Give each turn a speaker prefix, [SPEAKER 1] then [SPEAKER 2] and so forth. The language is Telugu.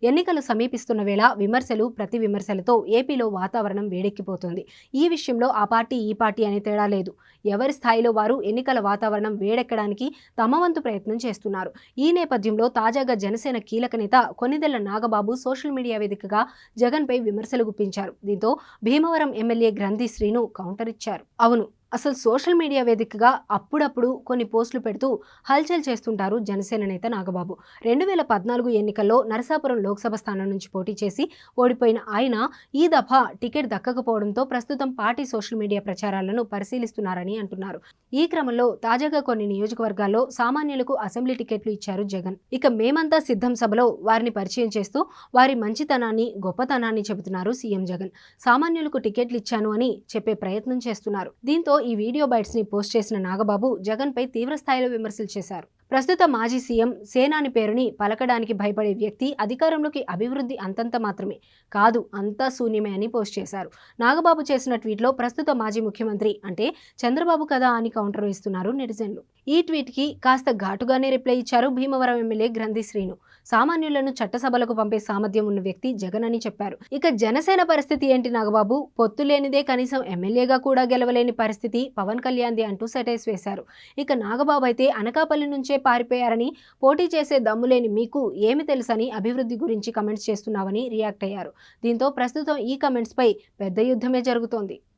[SPEAKER 1] ఎన్నికలు సమీపిస్తున్న వేళ విమర్శలు ప్రతి విమర్శలతో ఏపీలో వాతావరణం వేడెక్కిపోతుంది. ఈ విషయంలో ఆ పార్టీ ఈ పార్టీ అనే తేడా లేదు. ఎవరి స్థాయిలో వారు ఎన్నికల వాతావరణం వేడెక్కడానికి తమ వంతు ప్రయత్నం చేస్తున్నారు. ఈ నేపథ్యంలో తాజాగా జనసేన కీలక నేత కొనిదెళ్ల నాగబాబు సోషల్ మీడియా వేదికగా జగన్పై విమర్శలు గుప్పించారు. దీంతో భీమవరం ఎమ్మెల్యే గ్రంథి శ్రీను కౌంటర్ ఇచ్చారు. అవును, అసలు సోషల్ మీడియా వేదికగా అప్పుడప్పుడు కొన్ని పోస్టులు పెడుతూ హల్చల్ చేస్తుంటారు జనసేన నేత నాగబాబు. 2014 ఎన్నికల్లో నరసాపురం లోక్సభ స్థానం నుంచి పోటీ చేసి ఓడిపోయిన ఆయన ఈ దఫా టికెట్ దక్కకపోవడంతో ప్రస్తుతం పార్టీ సోషల్ మీడియా ప్రచారాలను పరిశీలిస్తున్నారని అంటున్నారు. ఈ క్రమంలో తాజాగా కొన్ని నియోజకవర్గాల్లో సామాన్యులకు అసెంబ్లీ టికెట్లు ఇచ్చారు జగన్. ఇక మేమంతా సిద్ధం సభలో వారిని పరిచయం చేస్తూ వారి మంచితనాన్ని గొప్పతనాన్ని చెబుతున్నారు సీఎం జగన్. సామాన్యులకు టికెట్లు ఇచ్చాను అని చెప్పే ప్రయత్నం చేస్తున్నారు. దీంతో ఈ వీడియో బైట్స్ ని పోస్ట్ చేసిన నాగబాబు జగన్ పై తీవ్ర స్థాయిలో విమర్శలు చేశారు. ప్రస్తుత మాజీ సీఎం సేనాని పేరుని పలకడానికి భయపడే వ్యక్తి అధికారంలోకి అభివృద్ధి అంతంత మాత్రమే కాదు, అంతా శూన్యమే అని పోస్ట్ చేశారు. నాగబాబు చేసిన ట్వీట్లో ప్రస్తుత మాజీ ముఖ్యమంత్రి అంటే చంద్రబాబు కదా అని కౌంటర్ వేస్తున్నారు నెటిజన్లు. ఈ ట్వీట్ కి కాస్త ఘాటుగానే రిప్లై ఇచ్చారు భీమవరం ఎమ్మెల్యే గ్రంథి శ్రీను. సామాన్యులను చట్టసభలకు పంపే సామర్థ్యం ఉన్న వ్యక్తి జగన్ అని చెప్పారు. ఇక జనసేన పరిస్థితి ఏంటి నాగబాబు? పొత్తు లేనిదే కనీసం ఎమ్మెల్యేగా కూడా గెలవలేని పరిస్థితి పవన్ కళ్యాణ్ది అంటూ సెటైర్స్ వేశారు. ఇక నాగబాబు అయితే అనకాపల్లి నుంచే పారిపోయారని, పోటీ చేసే దమ్ములేని మీకు ఏమి తెలుసని అభివృద్ధి గురించి కమెంట్స్ చేస్తున్నావని రియాక్ట్ అయ్యారు. దీంతో ప్రస్తుతం ఈ కమెంట్స్ పై పెద్ద యుద్ధమే జరుగుతోంది.